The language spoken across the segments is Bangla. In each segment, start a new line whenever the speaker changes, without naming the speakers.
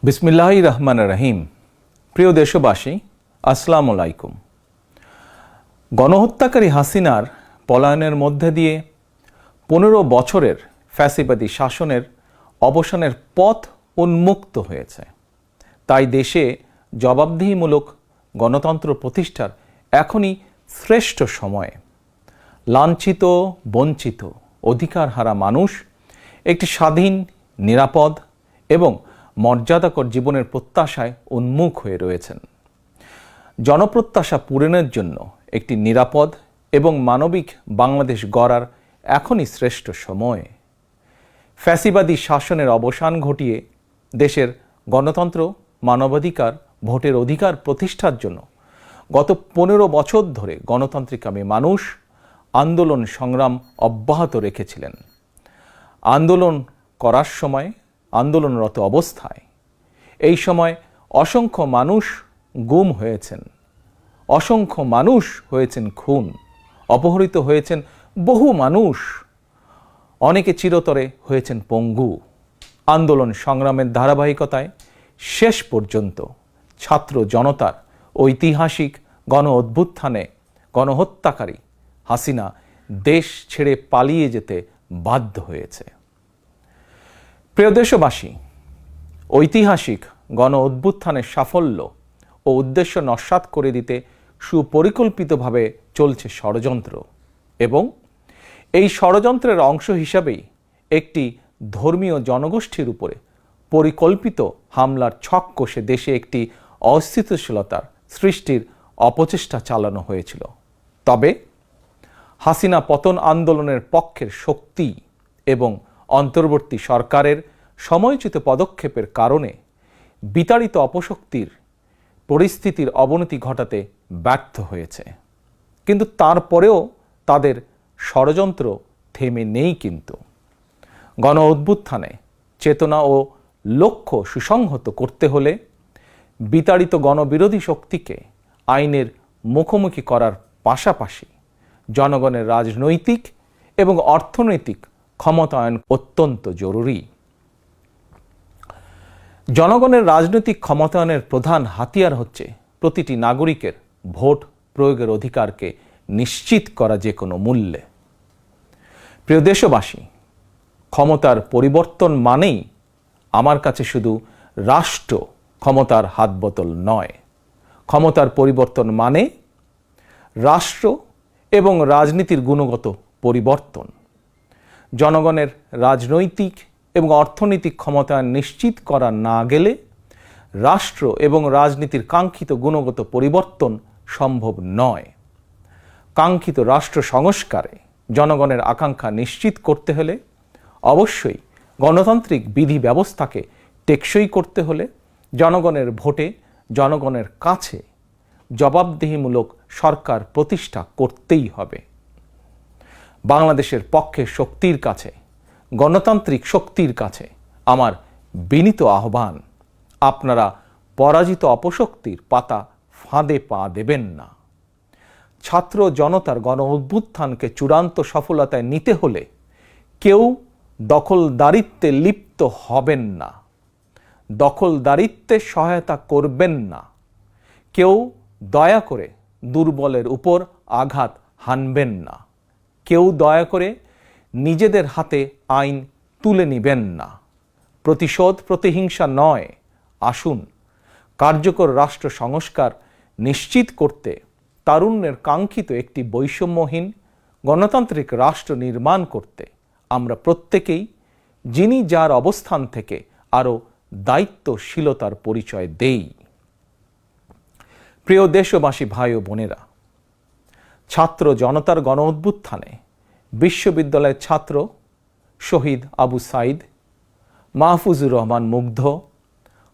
বিসমিল্লাহির রহমানির রহিম। প্রিয় দেশবাসী, আসসালামু আলাইকুম। গণহত্যাকারী হাসিনার পলায়নের মধ্যে দিয়ে 15 বছরের ফ্যাসিবাদী শাসনের অবসানের পথ উন্মুক্ত হয়েছে। তাই দেশে জবাবদিহিমূলক গণতন্ত্র প্রতিষ্ঠার এখনই শ্রেষ্ঠ সময়। লাঞ্ছিত, বঞ্চিত, অধিকারহারা মানুষ একটি স্বাধীন, নিরাপদ এবং মর্যাদাকর জীবনের প্রত্যাশায় উন্মুখ হয়ে রয়েছেন। জনপ্রত্যাশা পূরণের জন্য একটি নিরাপদ এবং মানবিক বাংলাদেশ গড়ার এখনই শ্রেষ্ঠ সময়। ফ্যাসিবাদী শাসনের অবসান ঘটিয়ে দেশের গণতন্ত্র, মানবাধিকার, ভোটের অধিকার প্রতিষ্ঠার জন্য গত 15 বছর ধরে গণতান্ত্রিকামী মানুষ আন্দোলন সংগ্রাম অব্যাহত রেখেছিলেন। আন্দোলন করার সময়, আন্দোলনরত অবস্থায় এই সময় অসংখ্য মানুষ গুম হয়েছেন, অসংখ্য মানুষ হয়েছেন খুন, অপহৃত হয়েছেন বহু মানুষ, অনেকে চিরতরে হয়েছেন পঙ্গু। আন্দোলন সংগ্রামের ধারাবাহিকতায় শেষ পর্যন্ত ছাত্র জনতার ঐতিহাসিক গণ অভ্যুত্থানে গণহত্যাকারী হাসিনা দেশ ছেড়ে পালিয়ে যেতে বাধ্য হয়েছে। প্রিয় দেশবাসী, ঐতিহাসিক গণ অভ্যুত্থানের সাফল্য ও উদ্দেশ্য নস্যাৎ করে দিতে সুপরিকল্পিতভাবে চলছে ষড়যন্ত্র, এবং এই ষড়যন্ত্রের অংশ হিসাবেই একটি ধর্মীয় জনগোষ্ঠীর উপরে পরিকল্পিত হামলার ছক কষে দেশে একটি অস্থিতিশীলতার সৃষ্টির অপচেষ্টা চালানো হয়েছিল। তবে হাসিনা পতন আন্দোলনের পক্ষের শক্তি এবং অন্তর্বর্তী সরকারের সময়োচিত পদক্ষেপের কারণে বিতাড়িত অপশক্তির পরিস্থিতির অবনতি ঘটাতে ব্যর্থ হয়েছে। কিন্তু তারপরেও তাদের ষড়যন্ত্র থেমে নেই। কিন্তু গণ অভ্যুত্থানে চেতনা ও লক্ষ্য সুসংহত করতে হলে বিতাড়িত গণবিরোধী শক্তিকে আইনের মুখোমুখি করার পাশাপাশি জনগণের রাজনৈতিক এবং অর্থনৈতিক ক্ষমতায়ন অত্যন্ত জরুরি। জনগণের রাজনৈতিক ক্ষমতায়নের প্রধান হাতিয়ার হচ্ছে প্রতিটি নাগরিকের ভোট প্রয়োগের অধিকারকে নিশ্চিত করা যে কোনো মূল্যে। প্রিয় দেশবাসী, ক্ষমতার পরিবর্তন মানেই আমার কাছে শুধু রাষ্ট্র ক্ষমতার হাতবোতল নয়। ক্ষমতার পরিবর্তন মানে রাষ্ট্র এবং রাজনীতির গুণগত পরিবর্তন। জনগণের রাজনৈতিক এবং অর্থনৈতিক ক্ষমতায়ন নিশ্চিত করা না গেলে রাষ্ট্র এবং রাজনীতির কাঙ্ক্ষিত গুণগত পরিবর্তন সম্ভব নয়। কাঙ্ক্ষিত রাষ্ট্র সংস্কারে জনগণের আকাঙ্ক্ষা নিশ্চিত করতে হলে অবশ্যই গণতান্ত্রিক বিধি ব্যবস্থাকে টেকসই করতে হলে জনগণের ভোটে জনগণের কাছে জবাবদিহিমূলক সরকার প্রতিষ্ঠা করতেই হবে। বাংলাদেশের পক্ষের শক্তির কাছে, গণতান্ত্রিক শক্তির কাছে আমার বিনীত আহ্বান, আপনারা পরাজিত অপশক্তির পাতা ফাঁদে পা দেবেন না। ছাত্র জনতার গণ অভ্যুত্থানকে চূড়ান্ত সফলতায় নিতে হলে কেউ দখলদারিত্বে লিপ্ত হবেন না, দখলদারিত্বে সহায়তা করবেন না, কেউ দয়া করে দুর্বলের উপর আঘাত হানবেন না, কেউ দয়া করে নিজেদের হাতে আইন তুলে নিবেন না। প্রতিশোধ, প্রতিহিংসা নয়। আসুন কার্যকর রাষ্ট্র সংস্কার নিশ্চিত করতে তারুণ্যের কাঙ্ক্ষিত একটি বৈষম্যহীন গণতান্ত্রিক রাষ্ট্র নির্মাণ করতে আমরা প্রত্যেকেই যিনি যার অবস্থান থেকে আরও দায়িত্বশীলতার পরিচয় দেই। প্রিয় দেশবাসী, ভাই ও বোনেরা, ছাত্র জনতার গণ অভ্যুত্থানে বিশ্ববিদ্যালয়ের ছাত্র শহীদ আবু সাইদ, মাহফুজুর রহমান মুগ্ধ,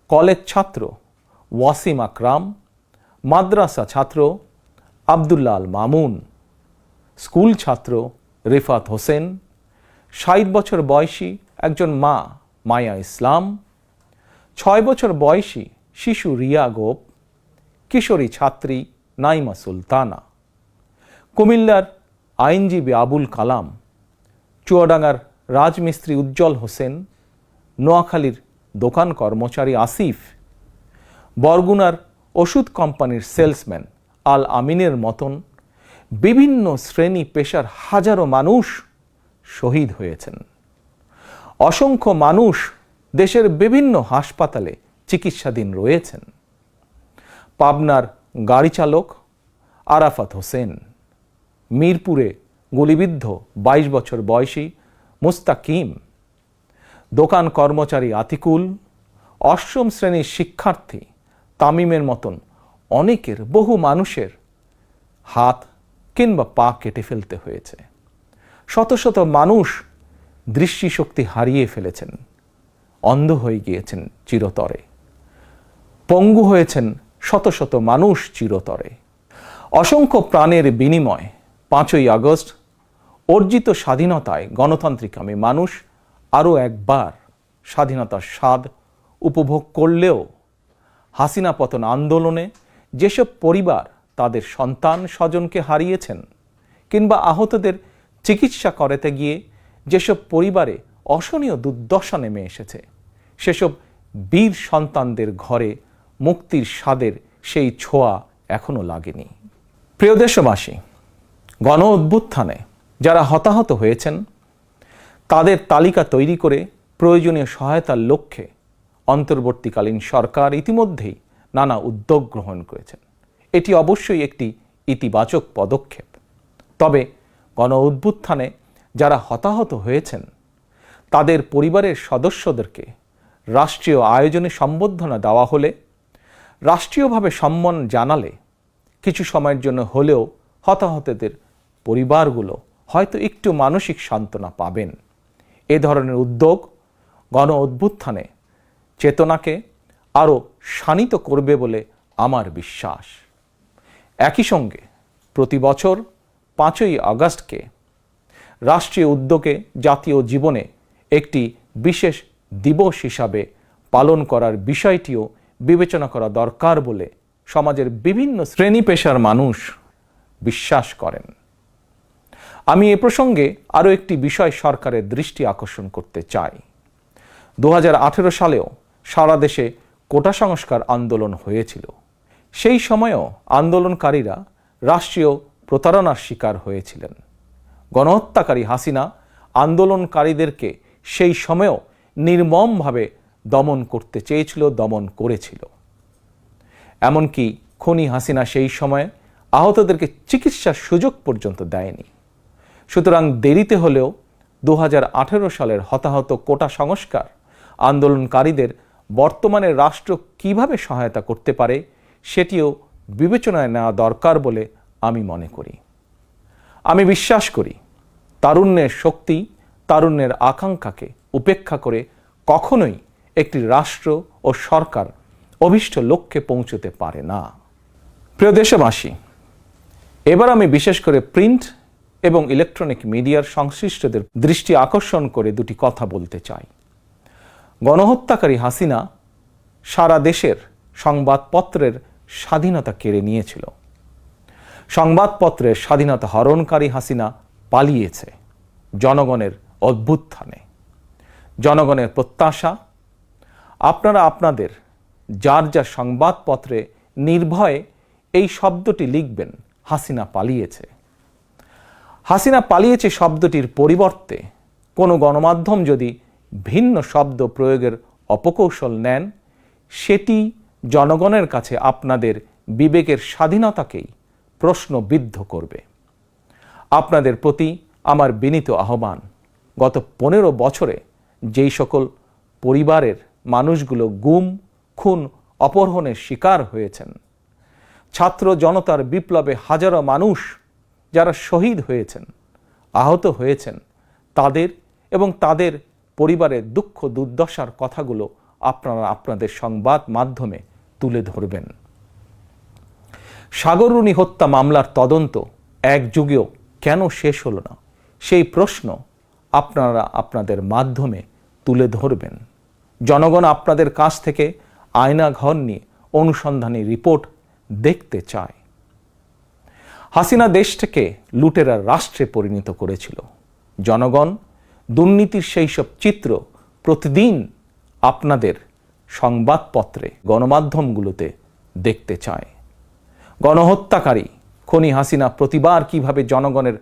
কলেজ ছাত্র ওয়াসিম আকরাম, মাদ্রাসা ছাত্র আবদুল্লাহ আল মামুন, স্কুল ছাত্র রিফাত হোসেন, 60 বছর বয়সী একজন মা মায়া ইসলাম, 6 বছর বয়সী শিশু রিয়া গোপ, কিশোরী ছাত্রী নাইমা সুলতানা, কুমিল্লার আইনজীবী আবুল কালাম, চুয়াডাঙ্গার রাজমিস্ত্রি উজ্জ্বল হোসেন, নোয়াখালীর দোকান কর্মচারী আসিফ, বরগুনার ওষুধ কোম্পানির সেলসম্যান আল আমিনের মতন বিভিন্ন শ্রেণী পেশার হাজারো মানুষ শহীদ হয়েছেন। অসংখ্য মানুষ দেশের বিভিন্ন হাসপাতালে চিকিৎসাধীন রয়েছেন। পাবনার গাড়ি চালক আরাফাত হোসেন, মিরপুরে গুলিবিদ্ধ 22 বছর বয়সী মুস্তাকিম, দোকান কর্মচারী আতিকুল, অষ্টম শ্রেণীর শিক্ষার্থী তামিমের মতন অনেকের, বহু মানুষের হাত কিংবা পা কেটে ফেলতে হয়েছে। শত শত মানুষ দৃষ্টিশক্তি হারিয়ে ফেলেছেন, অন্ধ হয়ে গিয়েছেন চিরতরে, পঙ্গু হয়েছেন শত শত মানুষ চিরতরে। অসংখ্য প্রাণের বিনিময় 5ই আগস্ট অর্জিত স্বাধীনতায় গণতান্ত্রিকামী মানুষ আরও একবার স্বাধীনতার স্বাদ উপভোগ করলেও হাসিনা পতন আন্দোলনে যেসব পরিবার তাদের সন্তান স্বজনকে হারিয়েছেন কিংবা আহতদের চিকিৎসা করাতে গিয়ে যেসব পরিবারে অসহনীয় দুর্দশা নেমে এসেছে, সেসব বীর সন্তানদের ঘরে মুক্তির স্বাদের সেই ছোঁয়া এখনো লাগেনি। প্রিয় দেশবাসী, গণ অভ্যুত্থানে যারা হতাহত হয়েছেন তাদের তালিকা তৈরি করে প্রয়োজনীয় সহায়তার লক্ষ্যে অন্তর্বর্তীকালীন সরকার ইতিমধ্যেই নানা উদ্যোগ গ্রহণ করেছেন। এটি অবশ্যই একটি ইতিবাচক পদক্ষেপ। তবে গণ অভ্যুত্থানে যারা হতাহত হয়েছেন তাদের পরিবারের সদস্যদেরকে রাষ্ট্রীয় আয়োজনে সম্বর্ধনা দেওয়া হলে, রাষ্ট্রীয়ভাবে সম্মান জানালে কিছু সময়ের জন্য হলেও হতাহতদের পরিবারগুলো হয়তো একটু মানসিক সান্ত্বনা পাবেন। এ ধরনের উদ্যোগ গণ অভ্যুত্থানে চেতনাকে আরও শানিত করবে বলে আমার বিশ্বাস। একই সঙ্গে প্রতি বছর 5ই আগস্টকে রাষ্ট্রীয় উদ্যোগে জাতীয় জীবনে একটি বিশেষ দিবস হিসাবে পালন করার বিষয়টিও বিবেচনা করা দরকার বলে সমাজের বিভিন্ন শ্রেণী পেশার মানুষ বিশ্বাস করেন। আমি এ প্রসঙ্গে আরও একটি বিষয় সরকারের দৃষ্টি আকর্ষণ করতে চাই। 2018 সালেও সারা দেশে কোটা সংস্কার আন্দোলন হয়েছিল। সেই সময়েও আন্দোলনকারীরা রাষ্ট্রীয় প্রতারণার শিকার হয়েছিলেন। গণহত্যাকারী হাসিনা আন্দোলনকারীদেরকে সেই সময়েও নির্মমভাবে দমন করতে চেয়েছিল, দমন করেছিল। এমনকি খুনি হাসিনা সেই সময়ে আহতদেরকে চিকিৎসার সুযোগ পর্যন্ত দেয়নি। সুতরাং দেরিতে হলেও 2018 সালের হতাহত কোটা সংস্কার আন্দোলনকারীদের বর্তমানে রাষ্ট্র কিভাবে সহায়তা করতে পারে সেটিও বিবেচনায় নেওয়া দরকার বলে আমি মনে করি। আমি বিশ্বাস করি তারুণ্যের শক্তি, তারুণ্যের আকাঙ্ক্ষাকে উপেক্ষা করে কখনোই একটি রাষ্ট্র ও সরকার অভীষ্ট লক্ষ্যে পৌঁছতে পারে না। প্রিয় দেশবাসী, এবার আমি বিশেষ করে প্রিন্ট এবং ইলেকট্রনিক মিডিয়ার সংশ্লিষ্টদের দৃষ্টি আকর্ষণ করে দুটি কথা বলতে চাই। গণহত্যাকারী হাসিনা সারা দেশের সংবাদপত্রের স্বাধীনতা কেড়ে নিয়েছিল। সংবাদপত্রের স্বাধীনতা হরণকারী হাসিনা পালিয়েছে জনগণের অভ্যুত্থানে। জনগণের প্রত্যাশা, আপনারা আপনাদের যার যার সংবাদপত্রে নির্ভয়ে এই শব্দটি লিখবেন, হাসিনা পালিয়েছে। হাসিনা পালিয়েছে শব্দটির পরিবর্তে কোনো গণমাধ্যম যদি ভিন্ন শব্দ প্রয়োগের অপকৌশল নেন, সেটি জনগণের কাছে আপনাদের বিবেকের স্বাধীনতাকেই প্রশ্নবিদ্ধ করবে। আপনাদের প্রতি আমার বিনীত আহ্বান, গত 15 বছরে যেই সকল পরিবারের মানুষগুলো গুম, খুন, অপহরণের শিকার হয়েছেন, ছাত্র জনতার বিপ্লবে হাজারো মানুষ যারা শহীদ হয়েছেন, আহত হয়েছেন, তাদের এবং তাদের পরিবারের দুঃখ দুর্দশার কথাগুলো আপনারা আপনাদের সংবাদ মাধ্যমে তুলে ধরবেন। সাগররুনি হত্যা মামলার তদন্ত এক যুগেও কেন শেষ হলো না, সেই প্রশ্ন আপনারা আপনাদের মাধ্যমে তুলে ধরবেন। জনগণ আপনাদের কাছ থেকে আয়নাঘর নিয়ে অনুসন্ধানী রিপোর্ট দেখতে চায়। হাসিনা দেশটাকে লুটেরা রাষ্ট্রে পরিণত করেছিল। জনগণ দুর্নীতির সেই সব চিত্র প্রতিদিন আপনাদের সংবাদপত্রে, গণমাধ্যমগুলোতে দেখতে চায়। গণহত্যাকারী খনি হাসিনা প্রতিবার কিভাবে জনগণের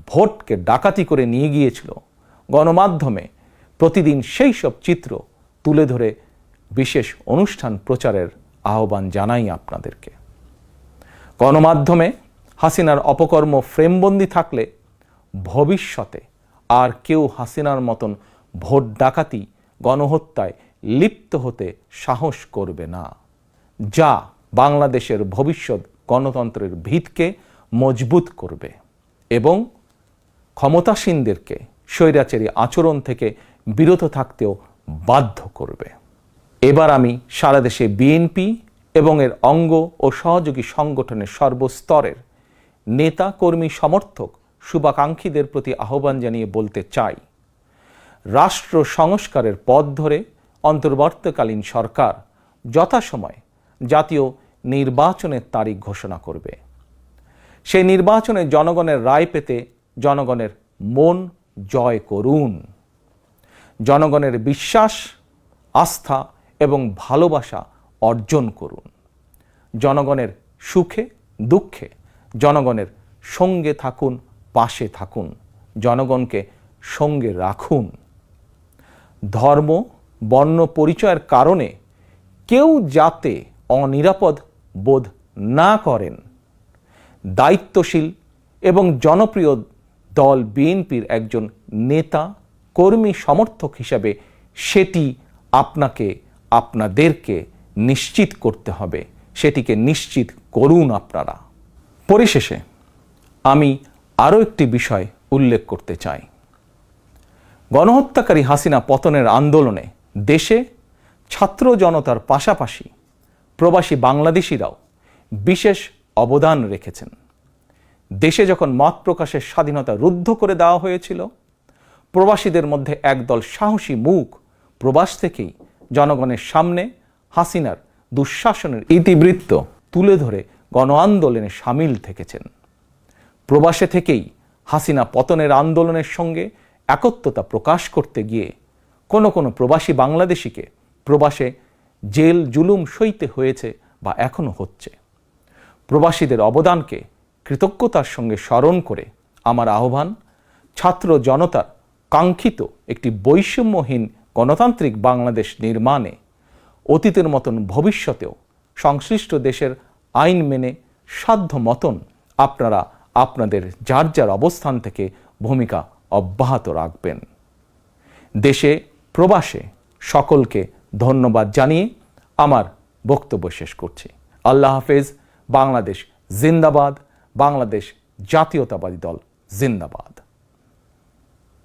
ভোটকে ডাকাতি করে নিয়ে গিয়েছিল, গণমাধ্যমে প্রতিদিন সেই সব চিত্র তুলে ধরে বিশেষ অনুষ্ঠান প্রচারের আহ্বান জানাই আপনাদেরকে। গণমাধ্যমে হাসিনার অপকর্ম ফ্রেমবন্দি থাকলে ভবিষ্যতে আর কেউ হাসিনার মতন ভোট ডাকাতি, গণহত্যায় লিপ্ত হতে সাহস করবে না, যা বাংলাদেশের ভবিষ্যৎ গণতন্ত্রের ভিতকে মজবুত করবে এবং ক্ষমতাসীনদেরকে স্বৈরাচারী আচরণ থেকে বিরত থাকতেও বাধ্য করবে। এবার আমি সারা দেশে বিএনপি এবং এর অঙ্গ ও সহযোগী সংগঠনের সর্বস্তরের নেতা, কর্মী, সমর্থক, শুভাকাঙ্ক্ষীদের প্রতি আহ্বান জানিয়ে বলতে চাই, রাষ্ট্র সংস্কারের পথ ধরে অন্তর্বর্তীকালীন সরকার যথাসময়ে জাতীয় নির্বাচনের তারিখ ঘোষণা করবে। সেই নির্বাচনে জনগণের রায় পেতে জনগণের মন জয় করুন। জনগণের বিশ্বাস, আস্থা এবং ভালোবাসা অর্জন করুন। জনগণের সুখে দুঃখে জনগণের সঙ্গে থাকুন, পাশে থাকুন, জনগণকে সঙ্গে রাখুন। ধর্ম, বর্ণ পরিচয়ের কারণে কেউ যাতে অনিরাপদ বোধ না করেন, দায়িত্বশীল এবং জনপ্রিয় দল বিএনপির একজন নেতা, কর্মী, সমর্থক হিসাবে সেটি আপনাদেরকে নিশ্চিত করতে হবে। সেটিকে নিশ্চিত করুন আপনারা। পরিশেষে আমি আরও একটি বিষয় উল্লেখ করতে চাই। গণহত্যাকারী হাসিনা পতনের আন্দোলনে দেশে ছাত্র জনতার পাশাপাশি প্রবাসী বাংলাদেশিরাও বিশেষ অবদান রেখেছেন। দেশে যখন মত প্রকাশের স্বাধীনতা রুদ্ধ করে দেওয়া হয়েছিল, প্রবাসীদের মধ্যে একদল সাহসী মুখ প্রবাস থেকেই জনগণের সামনে হাসিনার দুঃশাসনের ইতিবৃত্ত তুলে ধরে গণ আন্দোলনে সামিল থেকেছেন। প্রবাসে থেকেই হাসিনা পতনের আন্দোলনের সঙ্গে একত্বতা প্রকাশ করতে গিয়ে কোনো প্রবাসী বাংলাদেশিকে প্রবাসে জেল জুলুম সইতে হয়েছে বা এখনো হচ্ছে। প্রবাসীদের অবদানকে কৃতজ্ঞতার সঙ্গে স্মরণ করে আমার আহ্বান, ছাত্র জনতার কাঙ্ক্ষিত একটি বৈষম্যহীন গণতান্ত্রিক বাংলাদেশ নির্মাণে অতীতের মতন ভবিষ্যতেও সংশ্লিষ্ট দেশের আইন মেনে সাধ্য মতন আপনারা আপনাদের যার যার অবস্থান থেকে ভূমিকা অব্যাহত রাখবেন। দেশে প্রবাসে সকলকে ধন্যবাদ জানিয়ে আমার বক্তব্য শেষ করছি। আল্লাহ হাফেজ। বাংলাদেশ জিন্দাবাদ। বাংলাদেশ জাতীয়তাবাদী দল জিন্দাবাদ।